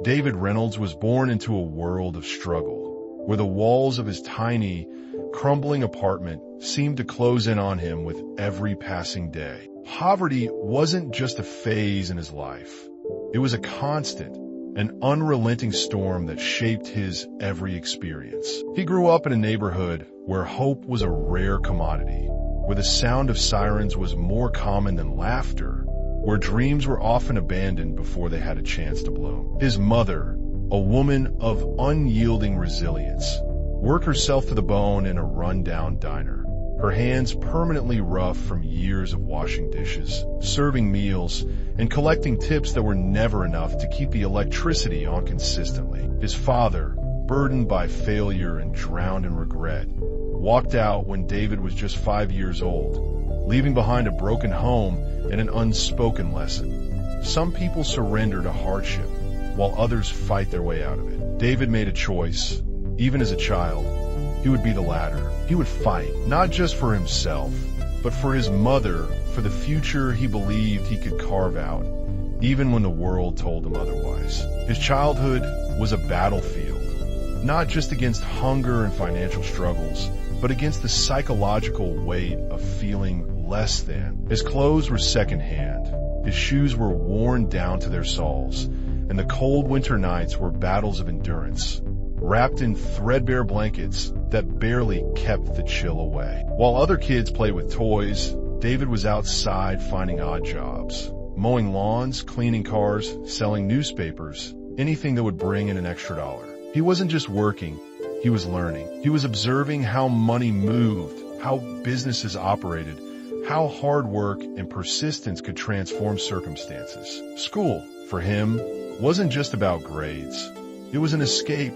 David Reynolds was born into a world of struggle, where the walls of his tiny, crumbling apartment seemed to close in on him with every passing day. Poverty wasn't just a phase in his life. It was a constant, an unrelenting storm that shaped his every experience. He grew up in a neighborhood where hope was a rare commodity, where the sound of sirens was more common than laughter, where dreams were often abandoned before they had a chance to bloom. His mother, a woman of unyielding resilience, worked herself to the bone in a run-down diner, her hands permanently rough from years of washing dishes, serving meals, and collecting tips that were never enough to keep the electricity on consistently. His father, burdened by failure and drowned in regret, walked out when David was just 5 years old, leaving behind a broken home and an unspoken lesson. Some people surrender to hardship, while others fight their way out of it. David made a choice. Even as a child, he would be the latter. He would fight, not just for himself, but for his mother, for the future he believed he could carve out, even when the world told him otherwise. His childhood was a battlefield, not just against hunger and financial struggles, but against the psychological weight of feeling less than. His clothes were secondhand, his shoes were worn down to their soles, and the cold winter nights were battles of endurance, wrapped in threadbare blankets that barely kept the chill away. While other kids played with toys, David was outside finding odd jobs, mowing lawns, cleaning cars, selling newspapers, anything that would bring in an extra dollar. He wasn't just working, he was learning. He was observing how money moved, how businesses operated, how hard work and persistence could transform circumstances. School, for him, wasn't just about grades. It was an escape,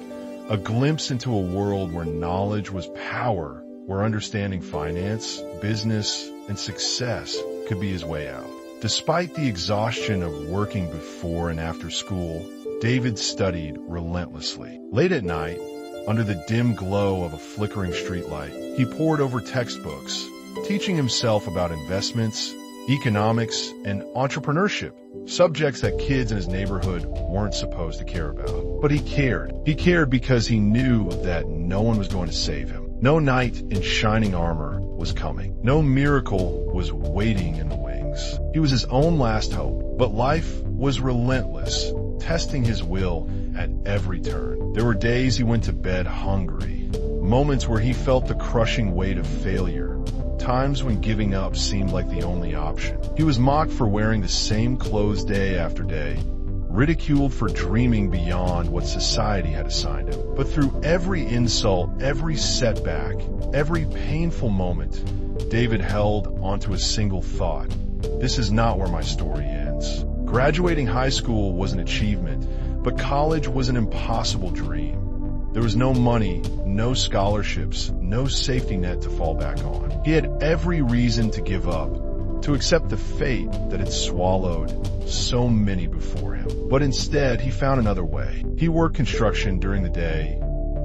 a glimpse into a world where knowledge was power, where understanding finance, business, and success could be his way out. Despite the exhaustion of working before and after school, David studied relentlessly. Late at night, under the dim glow of a flickering streetlight, he pored over textbooks, teaching himself about investments, economics, and entrepreneurship, subjects that kids in his neighborhood weren't supposed to care about. But he cared. He cared because he knew that no one was going to save him. No knight in shining armor was coming. No miracle was waiting in the wings. He was his own last hope. But life was relentless, testing his will at every turn. There were days he went to bed hungry, moments where he felt the crushing weight of failure, times when giving up seemed like the only option. He was mocked for wearing the same clothes day after day, ridiculed for dreaming beyond what society had assigned him. But through every insult, every setback, every painful moment, David held onto a single thought: this is not where my story ends. Graduating high school was an achievement, but college was an impossible dream. There was no money, no scholarships, no safety net to fall back on. He had every reason to give up, to accept the fate that had swallowed so many before him. But instead, he found another way. He worked construction during the day,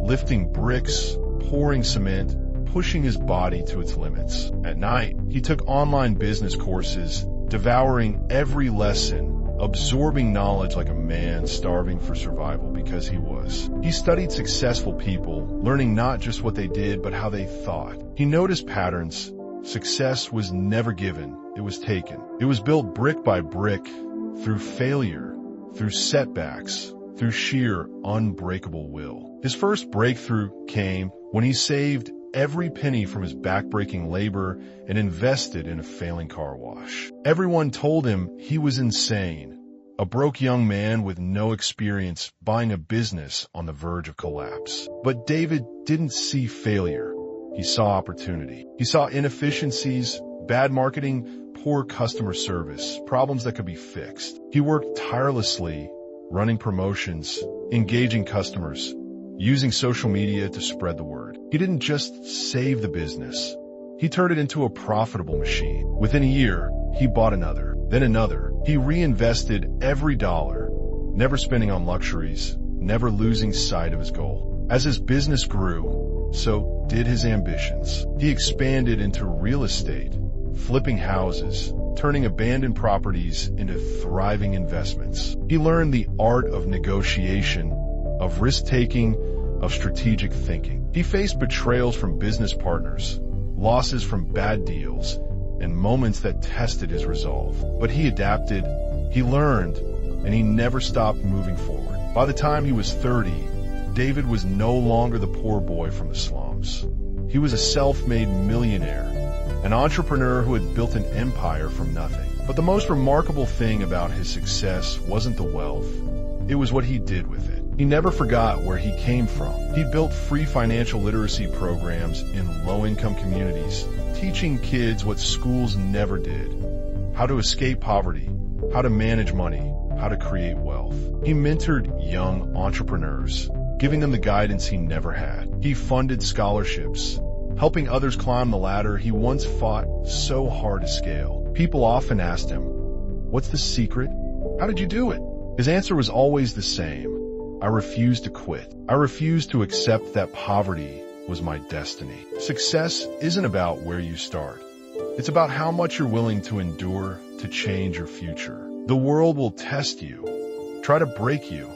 lifting bricks, pouring cement, pushing his body to its limits. At night, he took online business courses, devouring every lesson, absorbing knowledge like a man starving for survival because he was. He studied successful people, learning not just what they did, but how they thought. He noticed patterns. Success was never given, it was taken. It was built brick by brick, through failure, through setbacks, through sheer unbreakable will. His first breakthrough came when he saved every penny from his backbreaking labor and invested in a failing car wash. Everyone told him he was insane, a broke young man with no experience buying a business on the verge of collapse. But David didn't see failure. He saw opportunity. He saw inefficiencies, bad marketing, poor customer service, problems that could be fixed. He worked tirelessly, running promotions, engaging customers, using social media to spread the word. He didn't just save the business. He turned it into a profitable machine. Within a year, he bought another, then another. He reinvested every dollar, never spending on luxuries, never losing sight of his goal. As his business grew, so did his ambitions. He expanded into real estate, flipping houses, turning abandoned properties into thriving investments. He learned the art of negotiation, of risk-taking, of strategic thinking. He faced betrayals from business partners, losses from bad deals, and moments that tested his resolve. But he adapted, he learned, and he never stopped moving forward. By the time he was 30, David was no longer the poor boy from the slums. He was a self-made millionaire, an entrepreneur who had built an empire from nothing. But the most remarkable thing about his success wasn't the wealth. It was what he did with it. He never forgot where he came from. He built free financial literacy programs in low-income communities, teaching kids what schools never did: how to escape poverty, how to manage money, how to create wealth. He mentored young entrepreneurs, giving them the guidance he never had. He funded scholarships, helping others climb the ladder he once fought so hard to scale. People often asked him, "What's the secret? How did you do it?" His answer was always the same: "I refused to quit. I refused to accept that poverty was my destiny." Success isn't about where you start. It's about how much you're willing to endure to change your future. The world will test you, try to break you,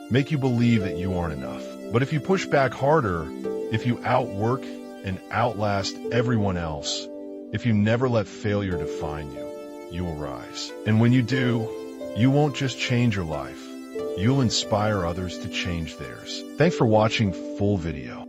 make you believe that you aren't enough. But if you push back harder, if you outwork and outlast everyone else, if you never let failure define you, you will rise. And when you do, you won't just change your life, you'll inspire others to change theirs. Thanks for watching full video.